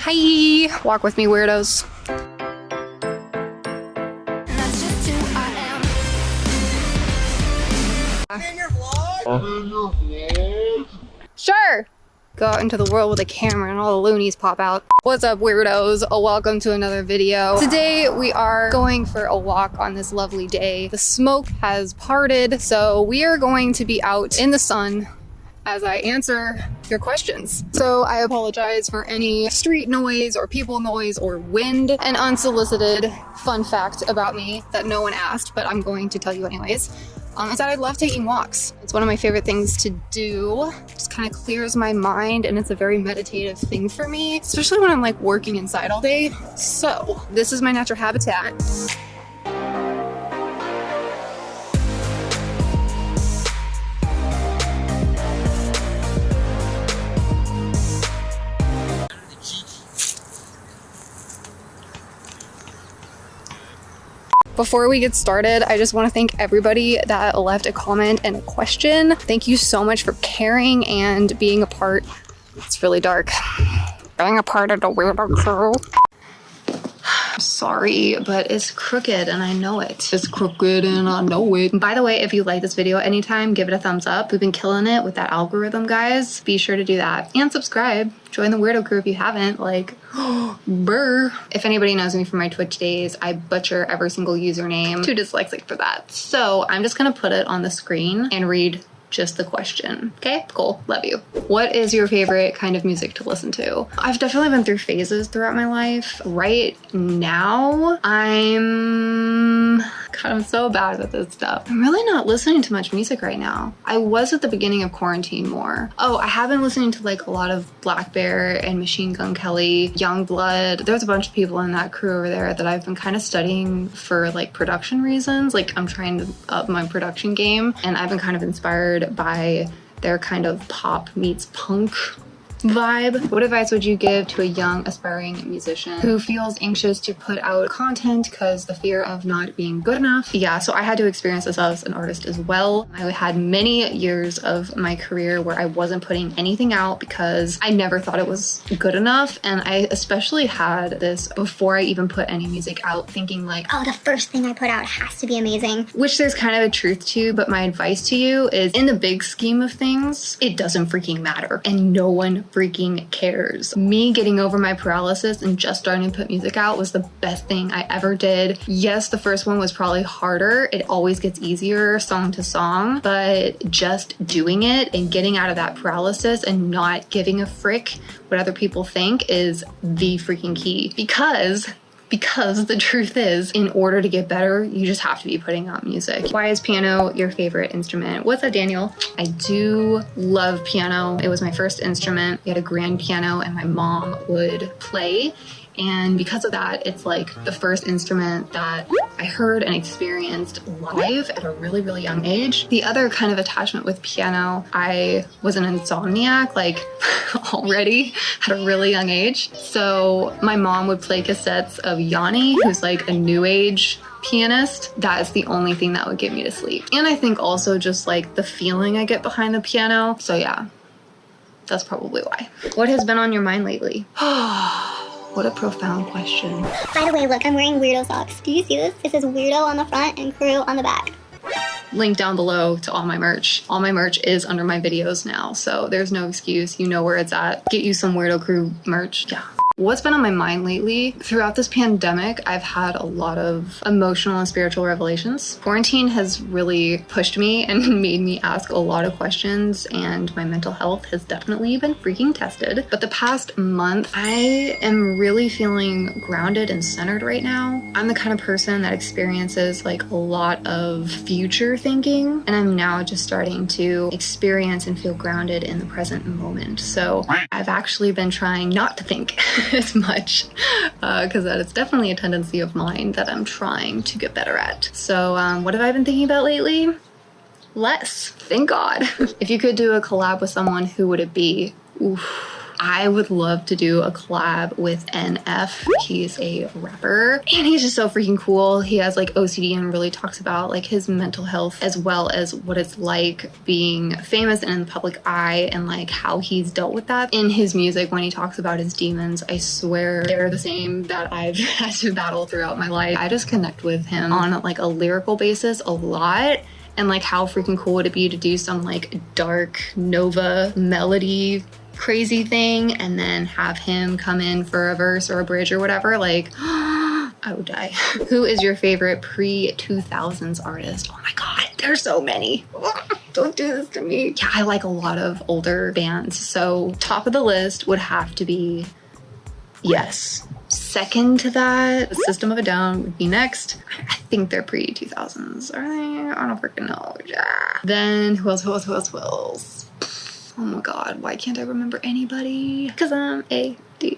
Hi! Walk with me, weirdos. That's just who I am. In your vlog? Sure! Go out into the world with a camera and all the loonies pop out. What's up, weirdos? Welcome to another video. Today we are going for a walk on this lovely day. The smoke has parted, so we are going to be out in the sun as I answer your questions. So I apologize for any street noise or people noise or wind. An unsolicited fun fact about me that no one asked, but I'm going to tell you anyways. Is that I love taking walks. It's one of my favorite things to do. It just kind of clears my mind and it's a very meditative thing for me, especially when I'm like working inside all day. So this is my natural habitat. Before we get started, I just want to thank everybody that left a comment and a question. Thank you so much for caring and being a part. It's really dark. Being a part of the weirdo crew. I'm sorry, but it's crooked and I know it. It's crooked and I know it. By the way, if you like this video anytime, give it a thumbs up. We've been killing it with that algorithm, guys. Be sure to do that. And subscribe. Join the weirdo crew if you haven't. Like, brr. If anybody knows me from my Twitch days, I butcher every single username. Too dyslexic for that. So I'm just gonna put it on the screen and read just the question. Okay, cool, love you. What is your favorite kind of music to listen to? I've definitely been through phases throughout my life. Right now, God, I'm so bad at this stuff. I'm really not listening to much music right now. I was at the beginning of quarantine more. Oh, I have been listening to like a lot of Black Bear and Machine Gun Kelly, Youngblood. There's a bunch of people in that crew over there that I've been kind of studying for like production reasons. Like I'm trying to up my production game and I've been kind of inspired by their kind of pop meets punk vibe. What advice would you give to a young aspiring musician who feels anxious to put out content because the fear of not being good enough? Yeah, so I had to experience this as an artist as well. I had many years of my career where I wasn't putting anything out because I never thought it was good enough. And I especially had this before I even put any music out, thinking like, oh, the first thing I put out has to be amazing. Which there's kind of a truth to, but my advice to you is in the big scheme of things, it doesn't freaking matter and no one freaking cares. Me getting over my paralysis and just starting to put music out was the best thing I ever did. Yes, the first one was probably harder. It always gets easier song to song, but just doing it and getting out of that paralysis and not giving a frick what other people think is the freaking key. Because the truth is, in order to get better, you just have to be putting out music. Why is piano your favorite instrument? What's up, Daniel? I do love piano. It was my first instrument. We had a grand piano and my mom would play. And because of that, it's like the first instrument that I heard and experienced live at a really, really young age. The other kind of attachment with piano, I was an insomniac, like already at a really young age. So my mom would play cassettes of Yanni, who's like a new age pianist. That is the only thing that would get me to sleep. And I think also just like the feeling I get behind the piano. So yeah, that's probably why. What has been on your mind lately? What a profound question. By the way, look, I'm wearing weirdo socks. Do you see this? It says weirdo on the front and crew on the back. Link down below to all my merch. All my merch is under my videos now, so there's no excuse. You know where it's at. Get you some Weirdo Crew merch. Yeah. What's been on my mind lately? Throughout this pandemic, I've had a lot of emotional and spiritual revelations. Quarantine has really pushed me and made me ask a lot of questions, and my mental health has definitely been freaking tested. But the past month, I am really feeling grounded and centered right now. I'm the kind of person that experiences like a lot of future thinking, and I'm now just starting to experience and feel grounded in the present moment. So I've actually been trying not to think as much because that is definitely a tendency of mine that I'm trying to get better at. So what have I been thinking about lately? Less, thank God. If you could do a collab with someone, who would it be? Oof. I would love to do a collab with NF. He's a rapper and he's just so freaking cool. He has like OCD and really talks about like his mental health as well as what it's like being famous and in the public eye and like how he's dealt with that in his music when he talks about his demons. I swear they're the same that I've had to battle throughout my life. I just connect with him on like a lyrical basis a lot. And like how freaking cool would it be to do some like dark Nova melody crazy thing and then have him come in for a verse or a bridge or whatever. Like I would die. Who is your favorite pre-2000s artist? Oh my god, there's so many. Don't do this to me. Yeah, I like a lot of older bands. So top of the list would have to be Yes. Second to that, System of a Down would be next. I think they're pre-2000s. Are they? I don't freaking know. Yeah. Then who else? Oh my god, why can't I remember anybody? Because I'm ADHD.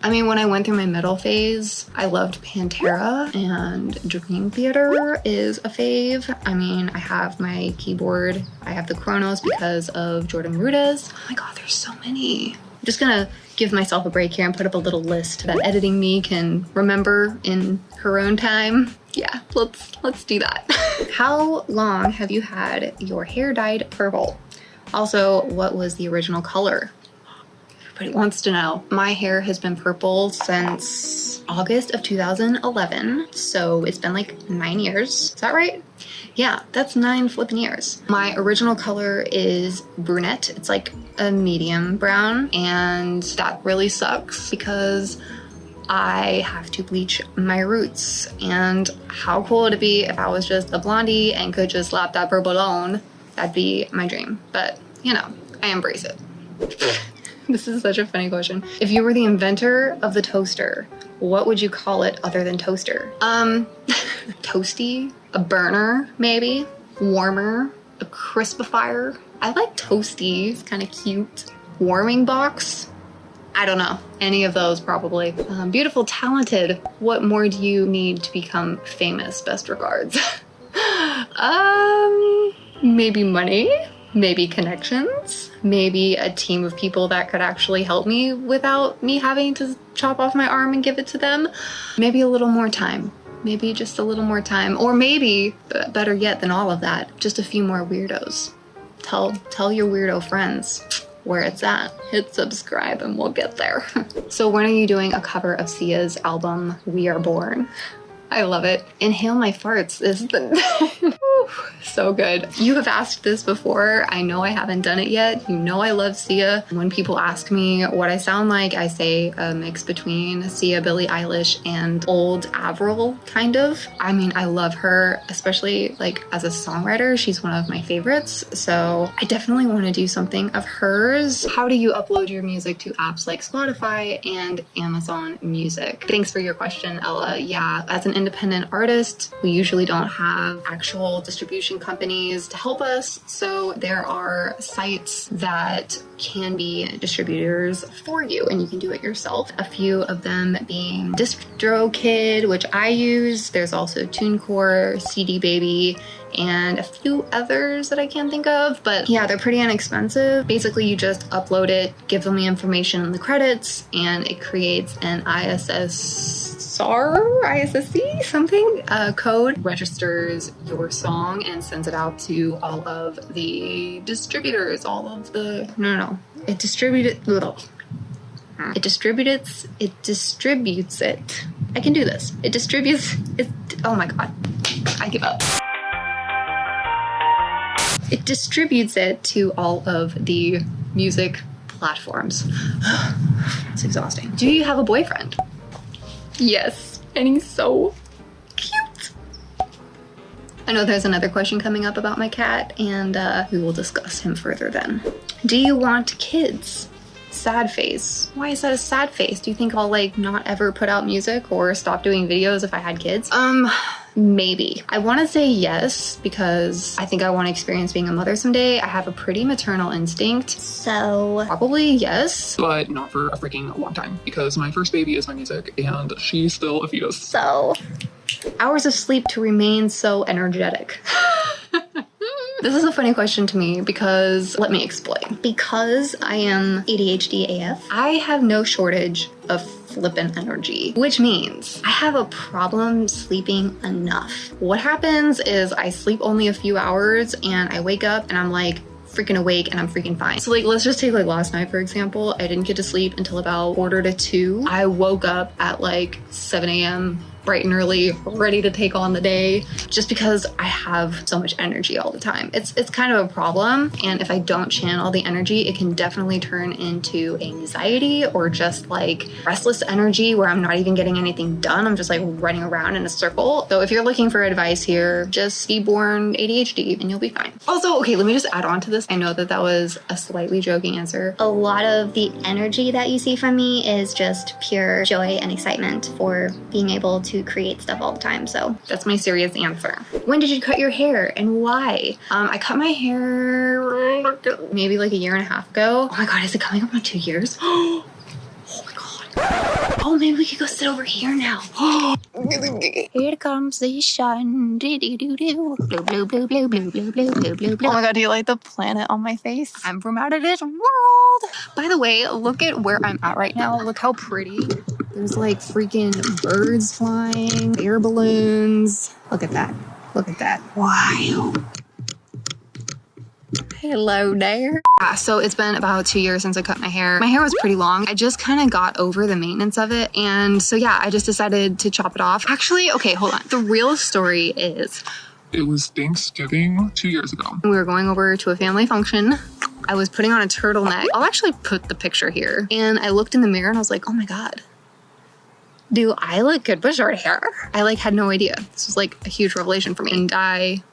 I mean, when I went through my metal phase, I loved Pantera, and Dream Theater is a fave. I mean, I have my keyboard. I have the Chronos because of Jordan Rudess. Oh my god, there's so many. I'm just gonna give myself a break here and put up a little list that editing me can remember in her own time. Yeah, let's do that. How long have you had your hair dyed purple? Also, what was the original color? Everybody wants to know. My hair has been purple since August of 2011, so it's been like 9 years. Is that right? Yeah, that's 9 flipping years. My original color is brunette. It's like a medium brown, and that really sucks because I have to bleach my roots. And how cool would it be if I was just a blondie and could just slap that purple on? That'd be my dream. But, you know, I embrace it. This is such a funny question. If you were the inventor of the toaster, what would you call it other than toaster? Toasty? A burner, maybe? Warmer? A crispifier? I like toasty. It's kind of cute. Warming box? I don't know. Any of those probably. Beautiful, talented. What more do you need to become famous? Best regards. Maybe money? Maybe connections? Maybe a team of people that could actually help me without me having to chop off my arm and give it to them? Maybe a little more time. Maybe just a little more time. Or maybe, better yet than all of that, just a few more weirdos. Tell your weirdo friends where it's at. Hit subscribe and we'll get there. So when are you doing a cover of Sia's album, We Are Born? I love it. Inhale My Farts is the... So good. You have asked this before. I know I haven't done it yet. You know I love Sia. When people ask me what I sound like, I say a mix between Sia, Billie Eilish, and old Avril, kind of. I mean, I love her, especially like as a songwriter. She's one of my favorites. So I definitely want to do something of hers. How do you upload your music to apps like Spotify and Amazon Music? Thanks for your question, Ella. Yeah, as an independent artist, we usually don't have actual distribution companies to help us, so there are sites that can be distributors for you and you can do it yourself. A few of them being DistroKid, which I use. There's also TuneCore, CD Baby, and a few others that I can't think of, but yeah, they're pretty inexpensive. Basically, you just upload it, give them the information in the credits, and it creates an ISSC something code, registers your song and sends it out to all of the distributors, it distributes it. I can do this. It distributes it. Oh my god, I give up. It distributes it to all of the music platforms. It's exhausting. Do you have a boyfriend? Yes, and he's so cute. I know there's another question coming up about my cat, and we will discuss him further then. Do you want kids? Sad face. Why is that a sad face? Do you think I'll like not ever put out music or stop doing videos if I had kids? Maybe. I want to say yes because I think I want to experience being a mother someday. I have a pretty maternal instinct, so probably yes. But not for a freaking long time because my first baby is my music and she's still a fetus. So, hours of sleep to remain so energetic. This is a funny question to me because, let me explain. Because I am ADHD AF, I have no shortage of flippin' energy, which means I have a problem sleeping enough. What happens is I sleep only a few hours and I wake up and I'm like, freaking awake and I'm freaking fine. So like, let's just take like last night, for example. I didn't get to sleep until about 1:45. I woke up at like 7 a.m. bright and early, ready to take on the day, just because I have so much energy all the time. It's kind of a problem, and if I don't channel the energy, it can definitely turn into anxiety or just like restless energy where I'm not even getting anything done. I'm just like running around in a circle. So if you're looking for advice here, just be born ADHD and you'll be fine. Also, okay, let me just add on to this. I know that that was a slightly joking answer. A lot of the energy that you see from me is just pure joy and excitement for being able to create stuff all the time. So that's my serious answer. When did you cut your hair and why? I cut my hair maybe like a year and a half ago. Oh my God, is it coming up on 2 years? Oh my God. Oh, maybe we could go sit over here now. Here comes the sun. Blue, blue, blue, blue, blue, blue, blue, blue, blue, blue. Oh my God, do you like the planet on my face? I'm from out of this world. By the way, look at where I'm at right now. Look how pretty. There's like freaking birds flying, air balloons. Look at that. Look at that. Wow. Hello there. So it's been about 2 years since I cut my hair. My hair was pretty long. I just kind of got over the maintenance of it. And so yeah, I just decided to chop it off. Actually, okay, hold on. The real story is It was Thanksgiving 2 years ago. we were going over to a family function. I was putting on a turtleneck. I'll actually put the picture here. And I looked in the mirror and I was like, oh my God. Do I look good with short hair? I like had no idea. This was like a huge revelation for me. And that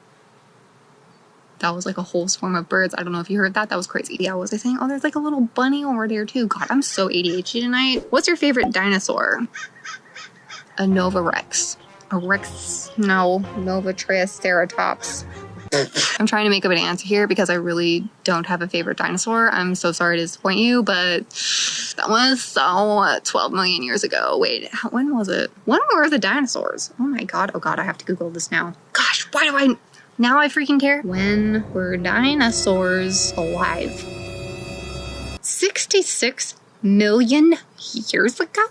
was like a whole swarm of birds. I don't know if you heard that. That was crazy. Yeah, what was I saying? Oh, there's like a little bunny over there too. God, I'm so ADHD tonight. What's your favorite dinosaur? A Nova Rex. A Rex? No, Nova Triceratops. I'm trying to make up an answer here because I really don't have a favorite dinosaur. I'm so sorry to disappoint you, but that was so 12 million years ago. Wait, when was it? When were the dinosaurs? Oh my God. Oh God, I have to Google this now. Gosh, why do now I freaking care? When were dinosaurs alive? 66 million years ago?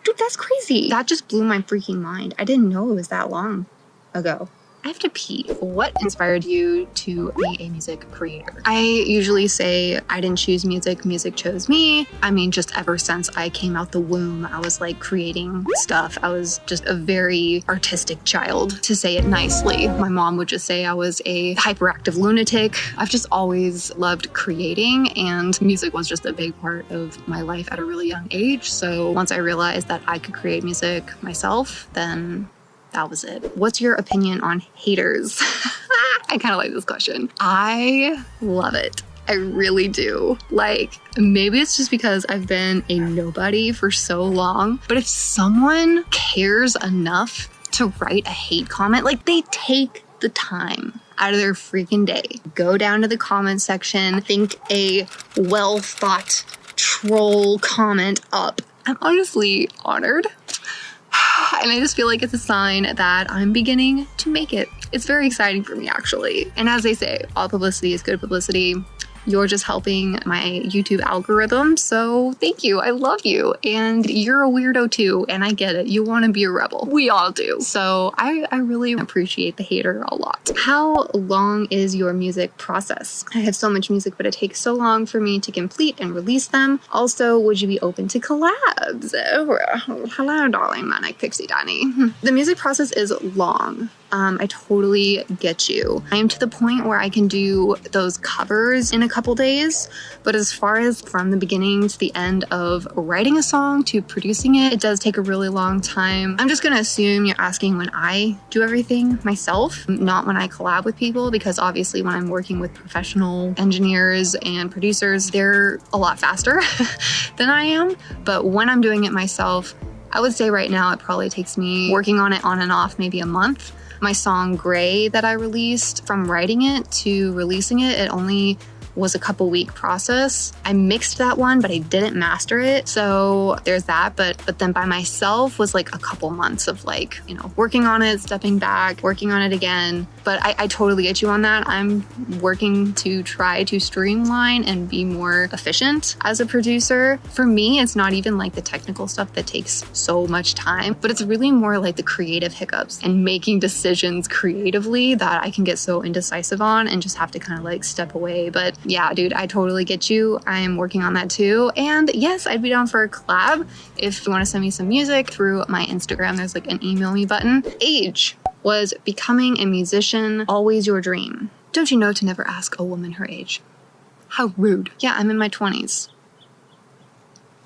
Dude, that's crazy. That just blew my freaking mind. I didn't know it was that long ago. I have to pee. What inspired you to be a music creator? I usually say I didn't choose music, music chose me. I mean, just ever since I came out the womb, I was like creating stuff. I was just a very artistic child, to say it nicely. My mom would just say I was a hyperactive lunatic. I've just always loved creating, and music was just a big part of my life at a really young age. So once I realized that I could create music myself, then that was it. What's your opinion on haters? I kind of like this question. I love it. I really do. Like, maybe it's just because I've been a nobody for so long, but if someone cares enough to write a hate comment, like they take the time out of their freaking day, go down to the comment section, think a well thought troll comment up. I'm honestly honored. And I just feel like it's a sign that I'm beginning to make it. It's very exciting for me, actually. And as they say, all publicity is good publicity. You're just helping my YouTube algorithm, so thank you. I love you. And you're a weirdo too, and I get it. You want to be a rebel. We all do. So I really appreciate the hater a lot. How long is your music process? I have so much music, but it takes so long for me to complete and release them. Also, would you be open to collabs? Hello, darling, Manic Pixie Danny. The music process is long. I totally get you. I am to the point where I can do those covers in a couple days, but as far as from the beginning to the end of writing a song to producing it, it does take a really long time. I'm just gonna assume you're asking when I do everything myself, not when I collab with people, because obviously when I'm working with professional engineers and producers, they're a lot faster than I am. But when I'm doing it myself, I would say right now it probably takes me working on it on and off maybe a month. My song Gray that I released, from writing it to releasing it, it only was a couple week process. I mixed that one, but I didn't master it. So there's that. But then by myself was like a couple months of like, you know, working on it, stepping back, working on it again. But I totally get you on that. I'm working to try to streamline and be more efficient as a producer. For me, it's not even like the technical stuff that takes so much time, but it's really more like the creative hiccups and making decisions creatively that I can get so indecisive on and just have to kind of like step away. But yeah, dude, I totally get you. I am working on that too. And yes, I'd be down for a collab. If you want to send me some music through my Instagram, there's like an email me button. Age: was becoming a musician always your dream? Don't you know to never ask a woman her age? How rude. Yeah, I'm in my 20s.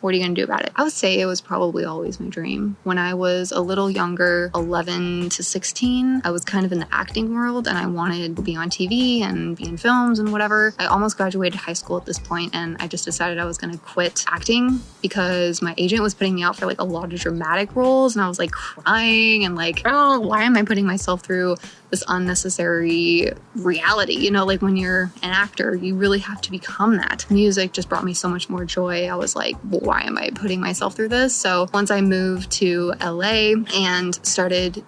What are you gonna do about it? I would say it was probably always my dream. When I was a little younger, 11 to 16, I was kind of in the acting world and I wanted to be on TV and be in films and whatever. I almost graduated high school at this point and I just decided I was gonna quit acting because my agent was putting me out for like a lot of dramatic roles and I was like crying and like, oh, why am I putting myself through this unnecessary reality? You know, like when you're an actor, you really have to become that. Music just brought me so much more joy. I was like, well, why am I putting myself through this? So once I moved to LA and started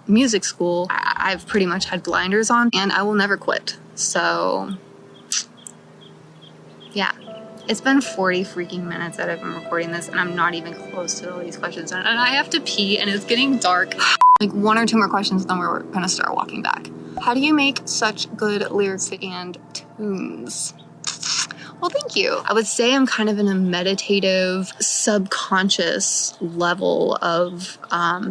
music school, I've pretty much had blinders on and I will never quit. So yeah. It's been 40 freaking minutes that I've been recording this and I'm not even close to all these questions. And I have to pee and it's getting dark. Like 1 or 2 more questions, then we're gonna start walking back. How do you make such good lyrics and tunes? Well, thank you. I would say I'm kind of in a meditative, subconscious level of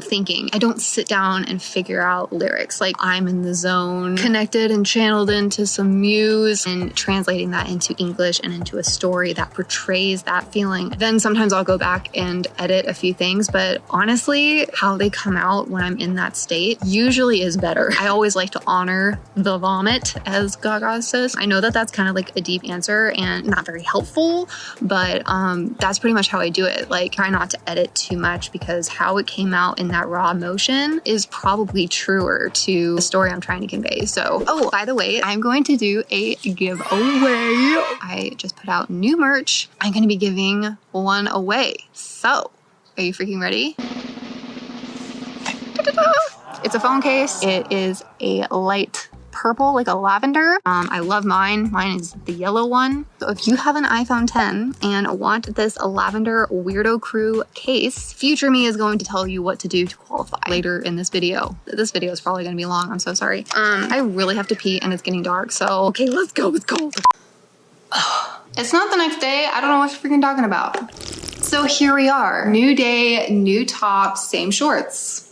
thinking. I don't sit down and figure out lyrics. Like I'm in the zone, connected and channeled into some muse and translating that into English and into a story that portrays that feeling. Then sometimes I'll go back and edit a few things, but honestly, how they come out when I'm in that state usually is better. I always like to honor the vomit, as Gaga says. I know that that's kind of like a deep answer and not very helpful, but that's pretty much how I do it. Like try not to edit too much because how it came out in that raw emotion is probably truer to the story I'm trying to convey. So, oh, by the way, I'm going to do a giveaway. I just put out new merch. I'm going to be giving one away. So, are you freaking ready? It's a phone case. It is a light purple, like a lavender. I love mine. Mine is the yellow one. So if you have an iPhone 10 and want this lavender Weirdo Crew case, future me is going to tell you what to do to qualify later in this video. This video is probably going to be long. I'm so sorry. I really have to pee and it's getting dark. So, okay, let's go. Let's go. It's not the next day. I don't know what you're freaking talking about. So here we are. New day, new top, same shorts.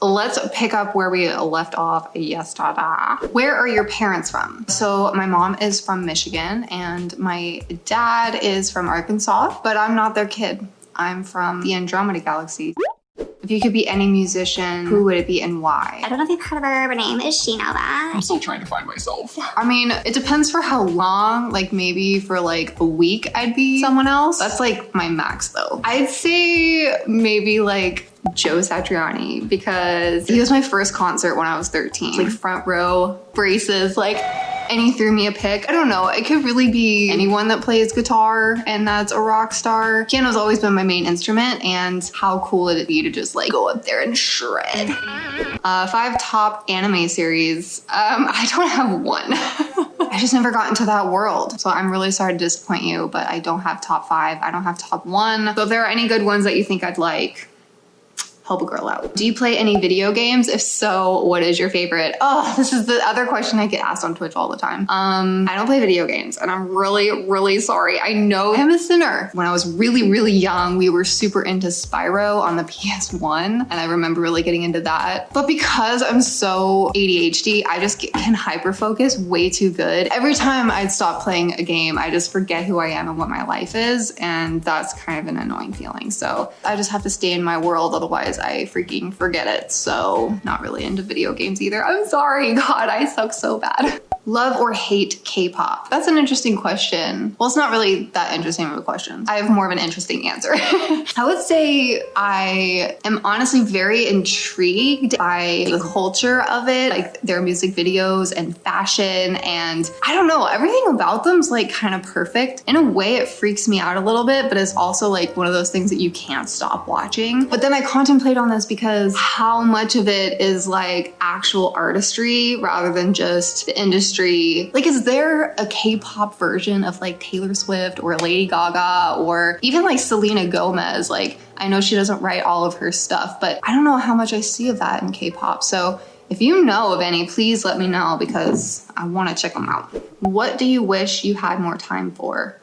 Let's pick up where we left off yesterday. Where are your parents from? So my mom is from Michigan and my dad is from Arkansas, but I'm not their kid. I'm from the Andromeda Galaxy. If you could be any musician, who would it be and why? I don't know if you've heard of her. Her name is She Know That. I'm still trying to find myself. I mean, it depends for how long. Like maybe for like a week I'd be someone else. That's like my max though. I'd say maybe like Joe Satriani because he was my first concert when I was 13. Like front row, braces, like, and he threw me a pick. I don't know, it could really be anyone that plays guitar and that's a rock star. Piano's always been my main instrument and how cool would it be to just like go up there and shred. 5 top anime series. I don't have one. I just never got into that world. So I'm really sorry to disappoint you, but I don't have top 5. I don't have top 1. So if there are any good ones that you think I'd like, help a girl out. Do you play any video games? If so, what is your favorite? Oh, this is the other question I get asked on Twitch all the time. I don't play video games and I'm really sorry. I know I'm a sinner. When I was really young, we were super into Spyro on the PS1 and I remember really getting into that. But because I'm so ADHD, I just can hyper focus way too good. Every time I'd stop playing a game, I just forget who I am and what my life is. And that's kind of an annoying feeling. So I just have to stay in my world. Otherwise I freaking forget it. So not really into video games either. I'm sorry, God, I suck so bad. Love or hate K-pop? That's an interesting question. Well, it's not really that interesting of a question. I have more of an interesting answer. I would say I am honestly very intrigued by the culture of it, like their music videos and fashion, and I don't know, everything about them's like kind of perfect. In a way, it freaks me out a little bit, but it's also like one of those things that you can't stop watching. But then I contemplate on this because how much of it is like actual artistry rather than just the industry. Like, is there a K-pop version of like Taylor Swift or Lady Gaga or even like Selena Gomez? Like, I know she doesn't write all of her stuff, but I don't know how much I see of that in K-pop. So if you know of any, please let me know because I want to check them out. What do you wish you had more time for?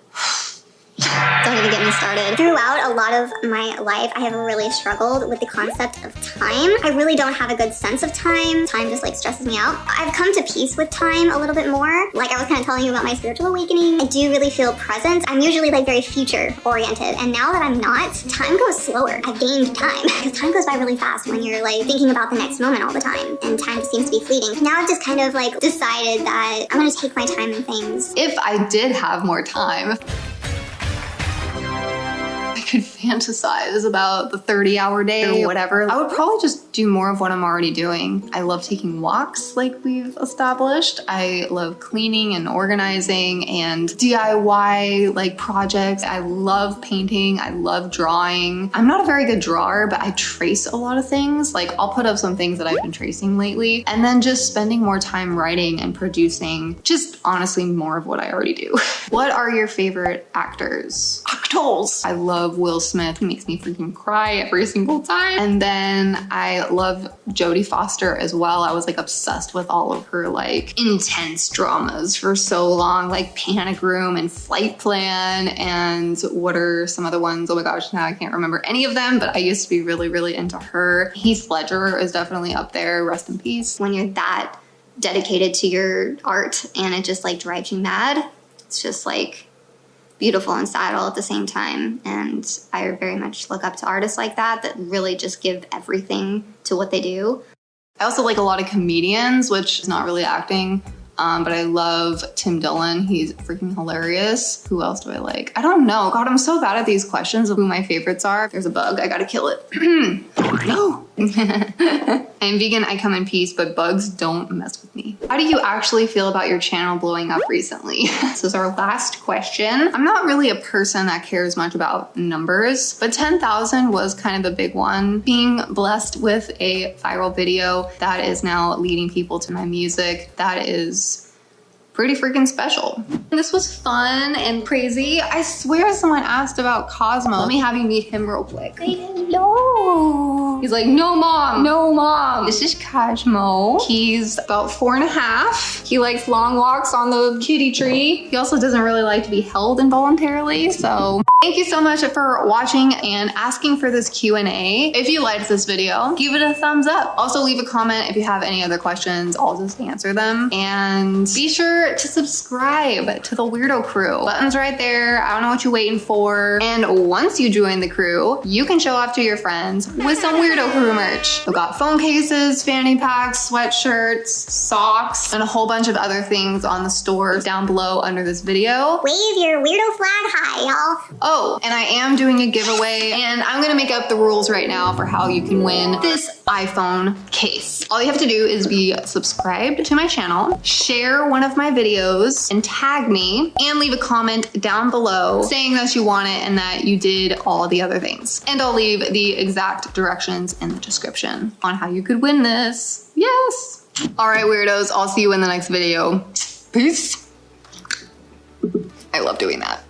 Don't even get me started. Throughout a lot of my life, I have really struggled with the concept of time. I really don't have a good sense of time. Time just like stresses me out. I've come to peace with time a little bit more. Like I was kind of telling you about my spiritual awakening. I do really feel present. I'm usually like very future oriented. And now that I'm not, time goes slower. I've gained time because time goes by really fast when you're like thinking about the next moment all the time. And time just seems to be fleeting. Now I've just kind of like decided that I'm going to take my time in things. If I did have more time, I could fantasize about the 30-hour day or whatever. I would probably just do more of what I'm already doing. I love taking walks like we've established. I love cleaning and organizing and DIY like projects. I love painting. I love drawing. I'm not a very good drawer, but I trace a lot of things. Like I'll put up some things that I've been tracing lately and then just spending more time writing and producing just honestly more of what I already do. What are your favorite actors? Actors! I love Will Smith. He makes me freaking cry every single time. And then I love Jodie Foster as well. I was like obsessed with all of her like intense dramas for so long, like Panic Room and Flight Plan, and what are some other ones? Oh my gosh, now I can't remember any of them, but I used to be really, really into her. Heath Ledger is definitely up there. Rest in peace. When you're that dedicated to your art and it just like drives you mad, it's just like beautiful and sad all at the same time. And I very much look up to artists like that really just give everything to what they do. I also like a lot of comedians, which is not really acting, but I love Tim Dillon. He's freaking hilarious. Who else do I like? I don't know. God, I'm so bad at these questions of who my favorites are. If there's a bug, I gotta kill it. No. I'm vegan, I come in peace, but bugs don't mess with me. How do you actually feel about your channel blowing up recently? This is our last question. I'm not really a person that cares much about numbers, but 10,000 was kind of a big one. Being blessed with a viral video that is now leading people to my music, that is pretty freaking special. This was fun and crazy. I swear someone asked about Cosmo. Let me have you meet him real quick. Say hello. He's like, no mom, no mom. This is Cosmo. He's about 4.5. He likes long walks on the kitty tree. He also doesn't really like to be held involuntarily, so thank you so much for watching and asking for this Q&A. If you liked this video, give it a thumbs up. Also leave a comment if you have any other questions. I'll just answer them. And be sure to subscribe to the Weirdo Crew. Button's right there. I don't know what you're waiting for. And once you join the crew, you can show off to your friends with some Weirdo Crew merch. We've got phone cases, fanny packs, sweatshirts, socks, and a whole bunch of other things on the store down below under this video. Wave your weirdo flag high, y'all. Oh, and I am doing a giveaway, and I'm gonna make up the rules right now for how you can win this iPhone case. All you have to do is be subscribed to my channel, share one of my videos, and tag me, and leave a comment down below saying that you want it and that you did all the other things. And I'll leave the exact directions in the description on how you could win this. Yes! All right, weirdos, I'll see you in the next video. Peace. I love doing that.